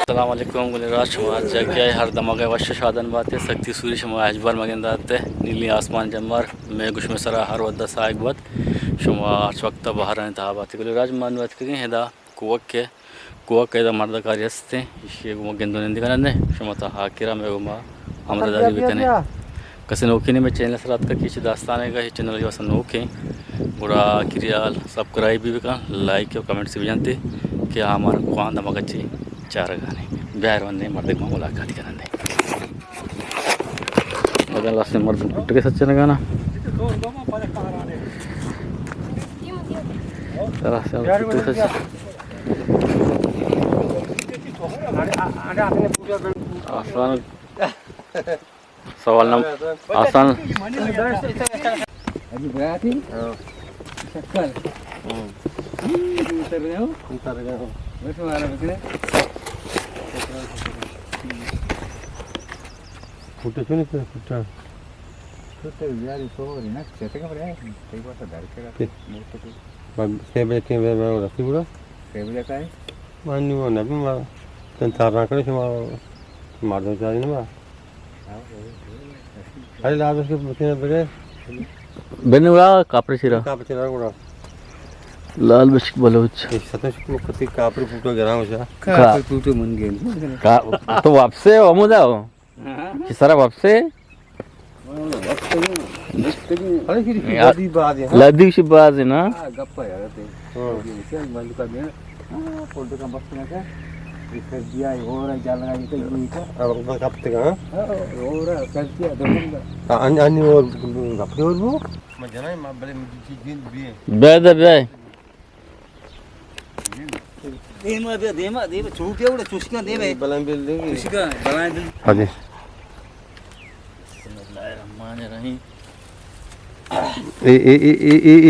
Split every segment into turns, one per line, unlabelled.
Assalamualaikum Gulraj शुमार जगह हर damage वश शादन बातें सख्ती सूरी शुमा अजबर मगंदाते नीली आसमान जमर मैं गुश में सरा हर वद्दा साइक बद शुमा वक्त बाहर इंतहा बातें गुलराज मान बात करें हेदा कुवक के दा मर्द कार्यस्ते ये गुम गेंदो निंदी करने शुमा ता हाकिरा में गुमा अमरदारी भी कने कसे नोकिनी में चैनल सरात का किसी दास्तान है का चैनल जो नोके बुरा किरियाल सब्सक्राइब भी का लाइक और कमेंट से भी जानते कि हमारा कुआं दमगची चार गाने ब्याह वन्ने मर्द में मुलाकात करने अगर लास्ट में मर्द पुट के सच्चे गाना तरह से आसान सवाल नंबर आसान
अभी berarti sekal उतर गए बस हमारा बकरे
फुटे सुने फुटा
तो यार इसको ना चेते का बड़ा है कई बार तो डर के रखते मोटे को
से बैठे में रखी बुरा
टेबल का है
माननी वो ना भी मार तंतार ना करे मार दो चाहिए ना अरे लाभ उसके बचने बगैर
बेने उड़ा कापरे सिरा
उड़ा
लाल बश्क बलोच
सतश को कति कापरे फुटो गिरा हो जा
कापरे फुटो मन गए
का तो वापसे अमुदा हो कि सारा वापसे
अरे फिर लदी बात है
लदी सी बात है ना
गप्पा यार ते चल बंद कर दे फोटो का बस ना का रिफर दिया और जाल लगा के ये का
अब कपते का
और कर दिया दूंगा
अन्य और गप्पे और वो मैं जाना मैं बड़े चीज भी है
बे
देमा चूके उड़ा चुस्का दे भाई
बलान बिल देंगे
चुस्का बलान बिल
हां जी
बिस्मिल्लाहिर्रहमानिर्रहीम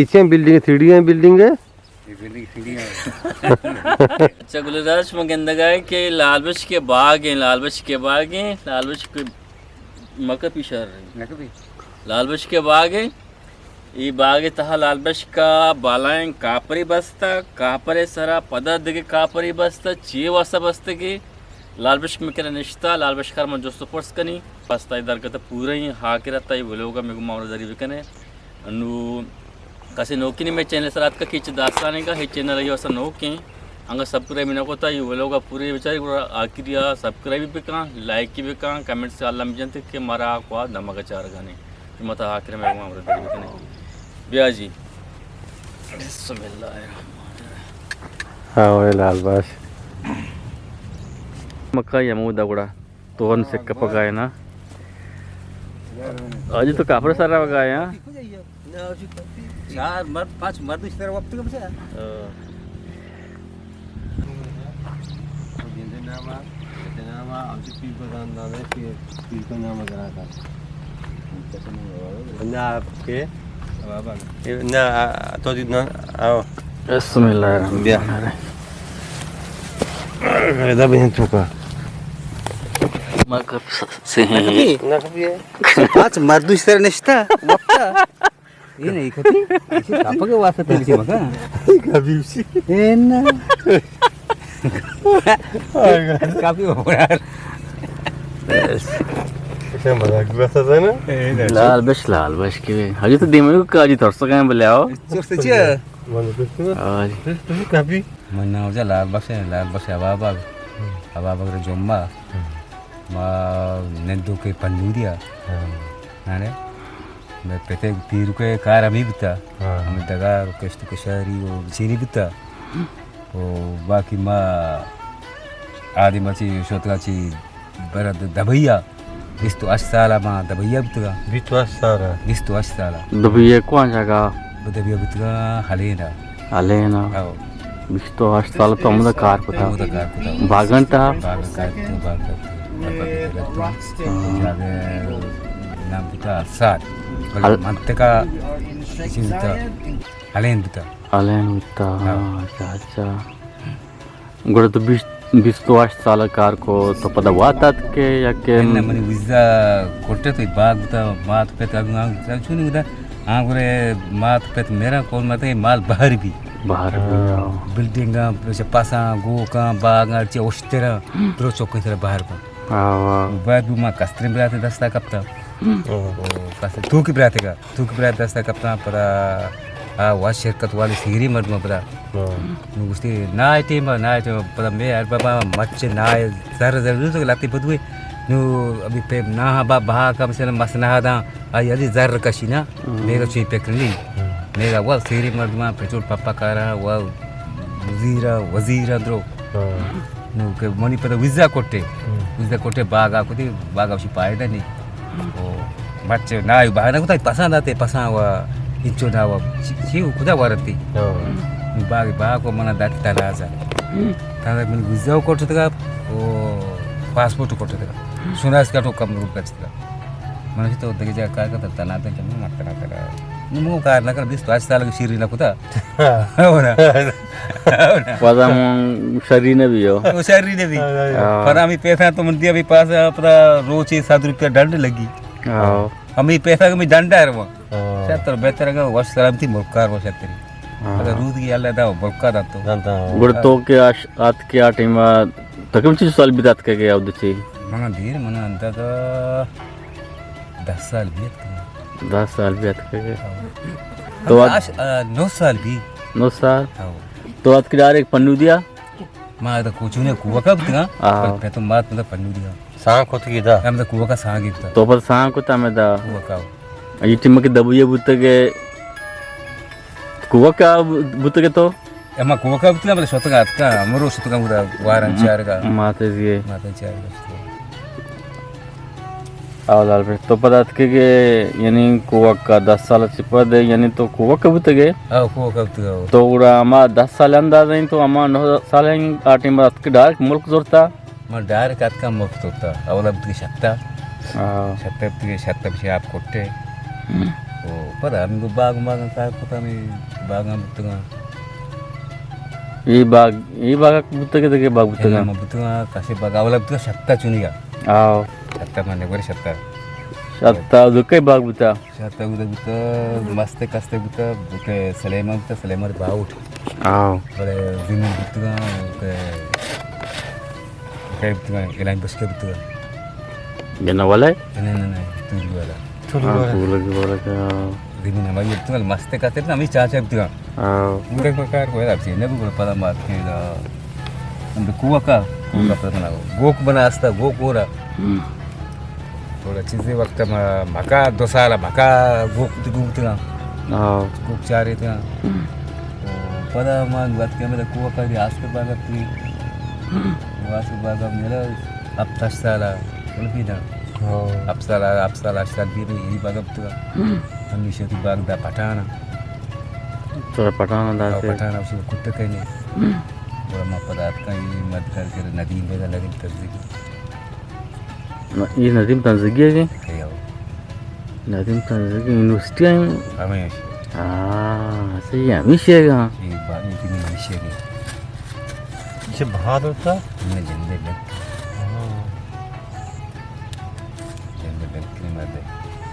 ये बिल्डिंग 3D बिल्डिंग है
ये बिल्डिंग सीढ़ियां
अच्छा गुलराज मगंदगा के लालबश के बाग हैं लालबश के मक्का पिशर लालबश के बाग है ये बाग तहा लालबश का बालाएं कापरी बस्ता कापरे सरा पदा दिगे कापरी बस्ता ची वासा बस्ते की लालबश में कर निश्ता लालबश कर मन जोस्तो पर्स कनी बस्ता इधर का तो पूरा ही हाकिरता ही बोलोगा मेरे को मामलादारी भी कने अनु कसे नोकिनी में चैनल सरात का किच दास्ताने का हे चैनल यो सा नोके अंग सब्सक्राइब न कोता ये बोलोगा पूरे बेचारे आखिरिया सब्सक्राइब भी का लाइक की भी का कमेंट से अल्लाह में जानते कि मारा को धमाका चार गाने मत आखिर में मामलादारी भी कने ब्याजी
हाँ वो लाल बस
मक्का यमूदा गुड़ा तोन से कपकाए ना आज तो काफर सारा बगाए हैं
चार मर्द पांच मर्द इस तरह वक्त का बचा
जनामा अभी पीर को दान है पीर को नाम करा था ना आपके बाबा ना तो जितना आओ
बिस्मिल्लाहिर्रहमानिर्रहीम
इधर भी चुका
मक्का से हैं
ना कभी है
पांच मर्द इस तरह निश्ता वक्त ये नहीं कभी apa के वास्ते तेरी से मका
कभी उसी
ना काफी हो यार
ऐसे मजाक भी बसा था ना
लाल बश के हजी तो दिमाग को काजी तोड़ सके बुलाओ
चुस्त चे
मन तो
आज
कभी
mana uja laal bas ababa ke jomba ma nendu ke panduria ane me pete piru ke kar ami bita ami daga request ke shari o sini bita o baki ma adi machi shotga chi barad dabaiya istu asala ma dabaiya bita istu asala
दबिए कौन जगह
dabaiya bita
Alena बिस्तो अस्ताल तो मुदा car पता बागंटा
जागे नाम बता सात मंतका इसी बता अलेन बता
अच्छा गुड़ तो बिस्तो अस्ताल कार को तो पता वाता के या के
मैंने विज़ा कोटे तो बाग बता मात पे तक ना चुनी बता हाँ गुरे मात पे मेरा कौन मत है माल बाहर भी
बाहर भी आओ
बिल्डिंग पासा गो का बाग चे ओस्तेरा प्रो चौक इधर बाहर को
आओ
बाद में कस्त्रीम ब्राते दस्ता कप्ता कस्त्रीम तू की ब्राते दस्ता कप्ता परा वह शिरकत वाली सिगरी मर्द में परा उसकी नाइट में पता मैं यार बाबा मच्चे नाइ जर तो लगती बदुए नु अभी पे ना बा बहा का मिसाल मसना दा यदि जर कशी ना मेरा चीज पे करनी मेरा वह सिगरी मर्द में पेट्रोल पापा कारा वह वजीरा द्रो नु के मनी पता विजा कोटे बागा कुती बागा उसी पाएदा नहीं ओ मच्चे नाइ बाहर ना कुता पसंद आते पसंद वह इंचो ना वह ची कुदा वारती बाग को मना दाती तालाजा ताला मन विजा कोटे तक ओ पासपोर्ट कोटे तक सुनास का तो कम रूप का मन तो दगे जा का तना तो जम मतना तरा नु कार ना कर 20 साल की सीरी ना कुता हो ना
पता शरीर ने भी हो
वो शरीर ने भी पर हमें पैसा तो मन दिया भी पास अपना रोज 7 रुपया दंड लगी हमें पैसा का दंड है वो शायद बेहतर का वर्ष सलामती मुल्कार वो शायद अगर रूद की अल्लाह दा बल्का दा तो
गुड़तो के आत के आटे में तकम चीज साल बितात के गया उधर
मना धीर मना अंतर तो 10 साल बीत
10 साल बितात के गया तो
9 साल भी
9 साल तो आज के डायरेक्ट पन्नू दिया
मां तो कुछ ने कुवा का बता पर तो बात मतलब पन्नू दिया
सांग खुद की था
हम तो कुवा का सांग ही था
तो पर सांग को तमे दा
कुवा का
ये टिम के दबुए बुतगे कुवा का बुतगे तो
एमा कुवा का बता मतलब स्वतः का अमरो स्वतः का पूरा वारन चार का
माते जी
माता चार का
लाल पे तो पता के यानी कुवा का 10 साल चिपद यानी तो कुवा का बुतगे
कुवा का बता
तो उड़ा अमा 10 साल अंदाज नहीं तो अमा 9 साल आटे में के डायरेक्ट मुल्क जोरता
मैं डायरेक्ट काट का मुफ्त होता अवला बत की शक्ता के शक्ता भी आप कोटे ओ पता हमको बाग का पता नहीं बाग में बतगा
ये बाग बुतगे के बाग बुतगा
मैं बतगा कासे बाग अवला बत शक्ता चुनिया
आओ
शक्ता माने बरे
शक्ता दुके बाग बुता
शक्ता बुत मस्त कस्ते बुत सलेमन बाउट
आओ
बड़े विमन बतगा के बतगा इलाइन बस के बतगा
जना वाला
नहीं तू वाला
तू लगी वाला का
विमन हमारी बतगा मस्त कस्ते ना हमें चाचा बतगा
आओ
मुझे प्रकार को है आपसे ने भी पता मार के हम तो कुआ का पता गोक बना आस्ता गोक हो रहा थोड़ा चीज़ें वक्त में मका 2 साल मका गोक घूमते गोक चारे थे पता मान बात क्या मेरा कुआ का आस के बाग थी वहाँ से बाग मेरा अब 10 साल बोल भी ना अब साल 8 साल भी नहीं यही बाग तो हमेशा तो बाग दा पठाना
तो पठाना
उसको कुत्ते कहने बड़ा माँ पदार्थ का ये मत करके नदी में लगे तस्दीक
ये नदीम तंजगी है
क्या
नदीम तंजगी यूनिवर्सिटी है
हमें
सही है हमेशा है
ये बात इतनी विषय नहीं
ये बहादुर था
हमने जंदे के मध्य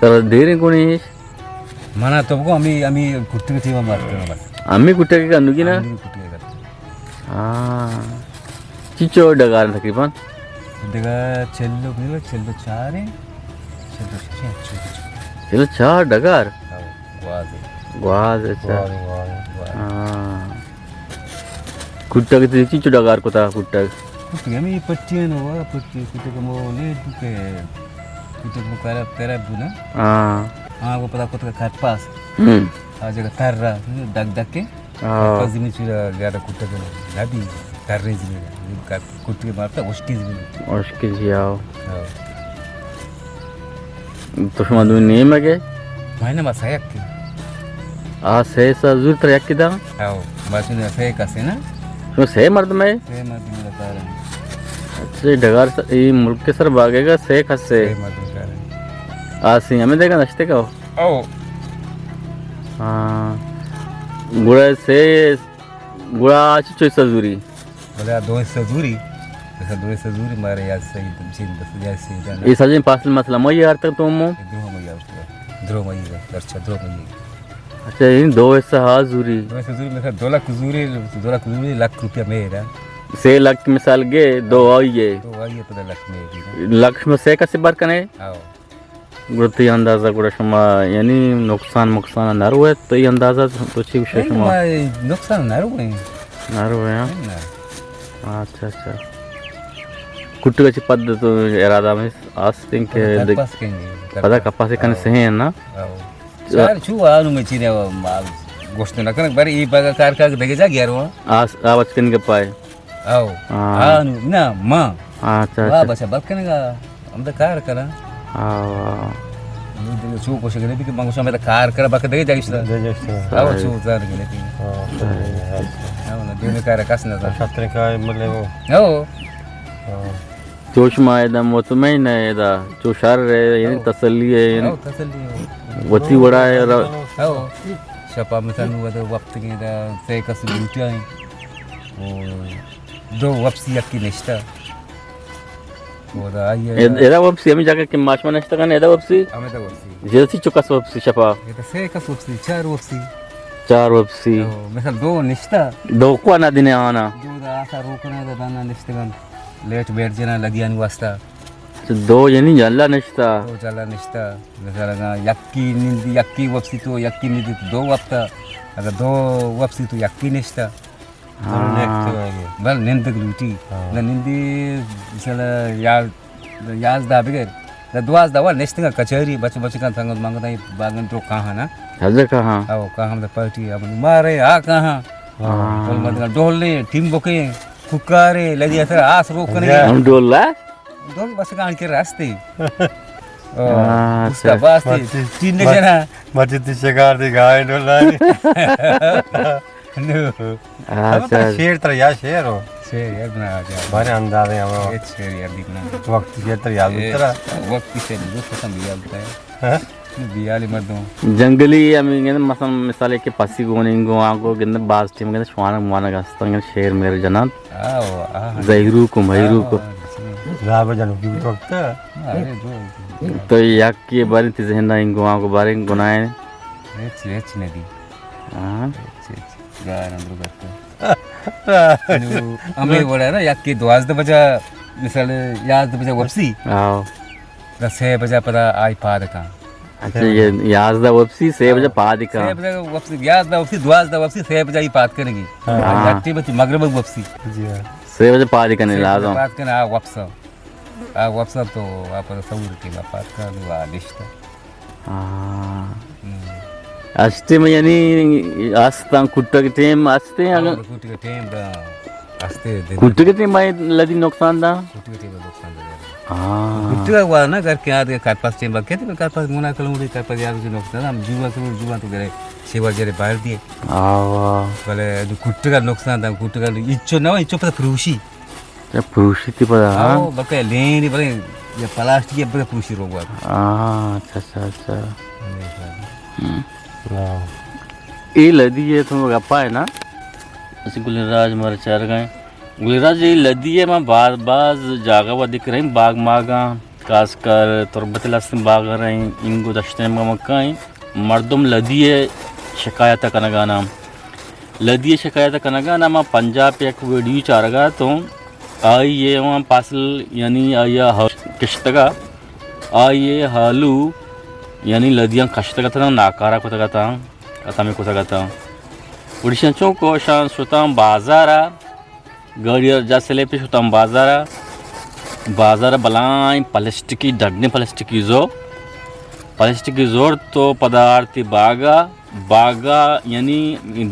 तर देर कोणी
मना तो को आम्ही कुट्टी थी मारतो बस
आम्ही कुठे काय अनुगी ना
कुट्टी
चिचो डगार तकरीबन
देखा चलो 4 है
चलो 4 डगार ग्वाज अच्छा कुट्टा के चिचो डगार को था कुट्टा
आम्ही पट्टी नो पट्टी कुट्टे को मोले दुके कुट्टे को करा तेरा बुना हाँ वो पता कुत्ते का पास आज जगह तार रहा डग के पास में चुरा गया कुत्ते को लाभी तार रही जी कुत्ते मारता उसकी
जी आओ तो समाधु नेम है के
मायना मसाया की
से जरूर तरह की दा
आओ बस ने से कसे ना
तो से मर्द में
से मर्द मेरा तार
अच्छा डगार ये मुल्क के सर भागेगा से खसे
मर्द
सी हमें देखा नश्ते का
ओ
गुड़ा से गुड़ा चिचो सजूरी
बोले 2 सजूरी ऐसा 2 सजूरी मारे याद सही तुम बस जैसे
ये सजन पास मसला मैं यार तक तुम
द्रोह मैया दर्शा द्रोह मैया
अच्छा इन 2 ऐसा हाजुरी
2 लाख जूरी लाख रुपया मेरा
6 लाख मिसाल गे 2 आइए
तो आइए पता लाख मेरी
लक्ष में 6 कसे बार कने
आओ
गुरती अंदाजा गुड़ा शमा यानी नुकसान नारू है तो ये अंदाजा तो ची विशेष शमा
नुकसान नारू है
नारू है अच्छा अच्छा कुट्टुगची पद्धत इरादा में आस्तिंग के पदा कपास कने सही है ना
चार छुआ नु में चीने गोश्त न करक बारी ई बगा कार का देगे जा गयारो
आस आवाज कन के पाए
आओ नु ना मां
अच्छा
वाह बस बात कनेगा हम तो कार करा
हाँ
नु छु को शगले भी मंगो समय कार कर बाक देगे जागिस आओ छु जार के लेती आओ ना दिन कार कस ना
छात्र का मतलब
आओ
जोश में एकदम मुतमईन है इदा जो शर है यानी तसल्ली है यानी
तसल्ली
वती बड़ा है
आओ शपा में तनु वद वक्त के दा से कस लूटिया ओ 2 वप्सी की निष्ठा वो दा आइए
एदा वप्सी हम जाके कि माश में नष्ट करने एदा वप्सी
हमें तो वप्सी
जैसी चुकस वप्सी शपा
ये तो से कस वप्सी 4 वप्सी
4 वप्सी
मिसाल 2 निष्ठा
2 को आना दिने आना
जो दा आसा रोकना दा दाना निष्ठा लेट बैठ जाना लगियान वास्ता
2 यानी जल्ला निष्ठा
तो चला निष्ठा मिसाल यक्की वप्सी तो यक्की निधि तो 2 वप्ता अगर 2 वप्सी तो यक्की निष्ठा बल निंद लूटी न निंदी मिसाल याज दा बगैर द दुआज दा वा निष्ठा कचहरी बच का थंग मांगदा बागन तो कहां ना
हजे कहां
आओ कहां हम पार्टी अब मारे आ कहां बोल मत डोलने टीम बोके फुकारे लगी ऐसा आस रोकने
हम डोला
डोल बस कान के रास्ते उसका बात तीन जना
मस्जिद शिकार दी गाय डोला
अच्छा
शेर तर या शेर हो
शेर यार बना गया
बारे अंदाज है हम
ये शेर यार दिखना
वक्त के तर याद उतरा
वक्त से जो खत्म बिया बताया बियाली मर्दों
जंगली अमीन मसल मिसाल के पसी गोनिंगो आगो गिंद बाज टीम गिंद श्वान माना गस्तंग शेर मेरे जनाब
आओ
जहीरू को महिरू को
राब जनू की वक्त
अरे जो
तो याक के बारे तिज हिंदा इंगो आगो बारे गुनाए
एच नदी
हां
गार अंदर करते हमें बोला ना याक के दुआज द बजा मिसाल याद द बजा वप्सी
आओ
10 बजा पता आई पाद का
अच्छा ये याज दा वप्सी से बजे पादिका
से बजा वप्सी याद दा वप्सी दुआज दा वप्सी से बजा ही पाद करेंगी याक्टी बच मगरब वप्सी
जी हां
से बजे पादिका नहीं लाजो
पाद करना आ वप्सा तो आप सऊर के पाद का दुआ लिस्ट
हां अस्ते में यानी आस्ता कुट्टा के टेम आस्ते अगर
कुट्टी के टेम दा आस्ते
कुट्टे के टेम में लदी नुकसान दा
कुट्टी के टेम नुकसान दे
हां
कुट्टी का हुआ ना घर के आगे कार पास टेम कहते कार पास मुना कलमुड़ी कार पास यार जो नुकसान हम जुआ तो गरे सेवा जरे बाहर दिए
आवा
बोले कुट्टी का नुकसान था कुट्टी का इच्चो ना इच्चो पता फ्रूशी
ते पुरुषी ती पदा हां
आओ बके लेनी बोले ये प्लास्टिक ये बके फ्रूशी रोग
हां अच्छा अच्छा ये लदी है तुम गप्पा है ना ऐसे गुलराज मर चर गए गुलराज ये लदी है मैं बाज जागा व दिख रही बाग मागा खासकर तुरबत लसन बाग रही इंगो दश्ते में मकाई मर्दम लदी है शिकायत कनगाना लदी है शिकायत कनगाना मैं पंजाब पे एक वीडियो चारगा तो आई ये वहाँ पासल यानी आया किश्तगा आई ये हालू यानी लदियां कष्ट था नाकारा को था कथा को था उड़ीसा को शान सुताम बाजारा गाड़िया जासे पे सुताम बाजारा बलाएं प्लास्टिकी डगने प्लास्टिकी प्लास्टिकी जोर तो पदार्थी बागा यानी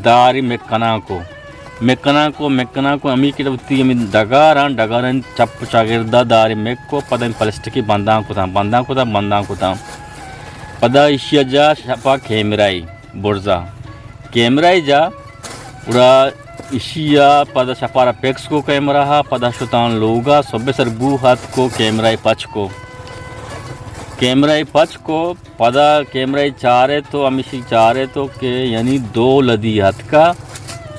दारी मेकना को अमी की अमी डगारन चप चागिरदा दारी मेक्को पद प्लास्टिकी बंदा को था पदा इशिया जा शपा कैमराई बोर्जा कैमराई जा उड़ा इशिया पदा शपारा पेक्स को कैमरा हा पदा शुतान लोगा सोबे सर बू हाथ को कैमराई पच को पदा कैमराई चारे तो अमिशी चारे तो के यानी 2 लदी हाथ का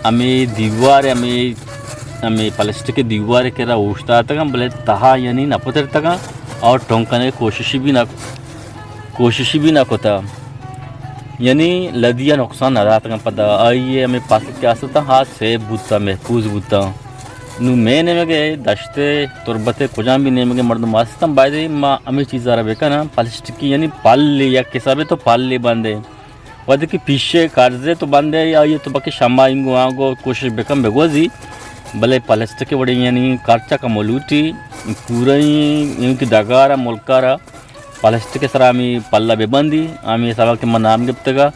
हमें दीवार हमें प्लास्टिक की दीवार के रा उठता तक बोले तहा यानी नपतर तक और टोंकने की कोशिश भी ना कोता यानी लदिया नुकसान रात का पता आइए हमें पास क्या था हाथ से बूता महफूज बूता नु मैंने में गए दश्ते तुरबते कुजाम भी नेम के मर्द मास्तम बायदे माँ हमें चीज़ आ रहा बेका ना प्लास्टिक की यानी पाल ले या किसाबे तो पाल ले बांधे वद की पीछे कार्जे तो बांधे या ये तो बाकी शामा इंगो आगो कोशिश बेकम बेगोजी भले प्लास्टिक के बड़े यानी कार्चा का मोलूटी पूरा ही इनकी दगारा मुल्कारा प्लास्टिक के सरा आम्ही पल्ला बेबंदी आम्ही सवा के मनाम गिफ्तगा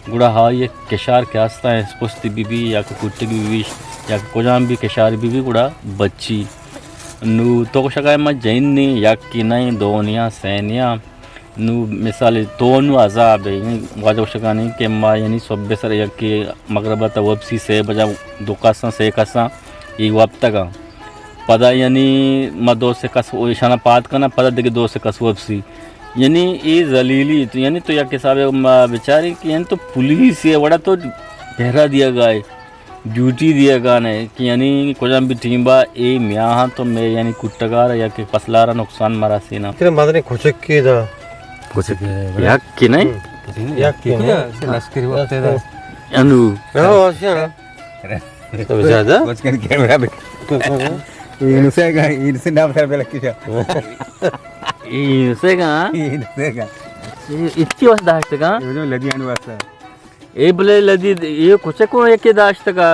गुड़ा हा ये केशार के आस्ता है स्पोस्ती बीबी या कुट्टी की बीबी या कोजाम भी केशार बीबी गुड़ा बच्ची नु तो शकाय मा जैनी या कि नहीं दोनिया सैनिया नु मिसाल तो नु अजाब है वाजो शकानी के मा यानी सब सर या कि मगरबत वबसी से बजा दुकासा से कसा ये वक्त का पदा यानी मा दो से कस ओ इशाना पात करना पदा देके दो से कस वबसी यानी ये जलीली तो यानी तो या के साहब बेचारे कि यानी तो पुलिस ये बड़ा तो पहरा दिया गया है ड्यूटी दिया गया है कि यानी कोजाम भी टीम बा ए म्याह तो मैं यानी कुट्टगार या के पसलारा नुकसान मारा सीना
तेरे मदने खुशक की दा
कुछ
या कि नहीं
या की
लश्करी वक्त है
अनु
ना वाशिया तो ज्यादा
कुछ कर कैमरा पे इनसे नाम कर बेला किया
इनसे का
इनसे का
इतनी वस दाश्त का
ये जो लदी आने वास्ता
ए बले लदी ये कुछ को एक दाश्त का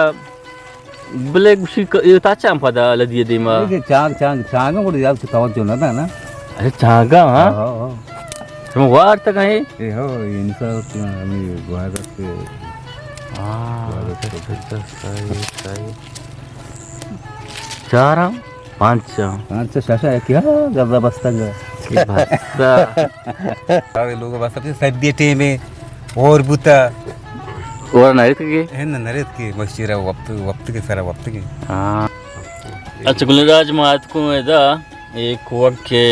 बले कुछ ये ताचा हम पता लदी दे मा
ये चांग को याद कवर जो ना ना
अरे चागा हां
हां
तुम वार तक है
ए हो इनका हमें गुहागर से
चार पांच
अच्छा शाशा है क्या जबरदस्त है सारे लोग बस सबसे सद्य में और बुता
और नहीं थे
है ना नरेत की मशीरा वक्त के सारा वक्त की
हाँ अच्छा गुलराज मात को एदा एक वक्त के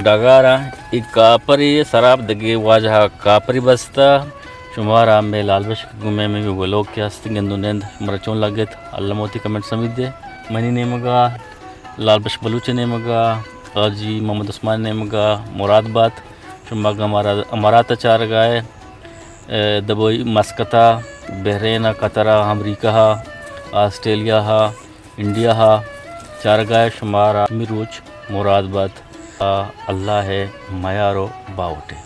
डगारा एक कापरी शराब दगे वाजहा कापरी बस्ता शुमारा में लालबश गुमे में भी गोलोक के हस्ती गंदो नेंद मरचों लगे अल्लाह मोती कमेंट समित दे मनी ने मगा लालबश बलूचे ने मगा काजी मोहम्मद उस्मान ने मगा मुरादाबाद शुमागा अमारात चार गाय दबोई मस्कता बहरीन कतरा अमरीका ऑस्ट्रेलिया इंडिया चार गाय शुमारा मिरूच मुरादाबाद अल्लाह है मयारो बाउटे।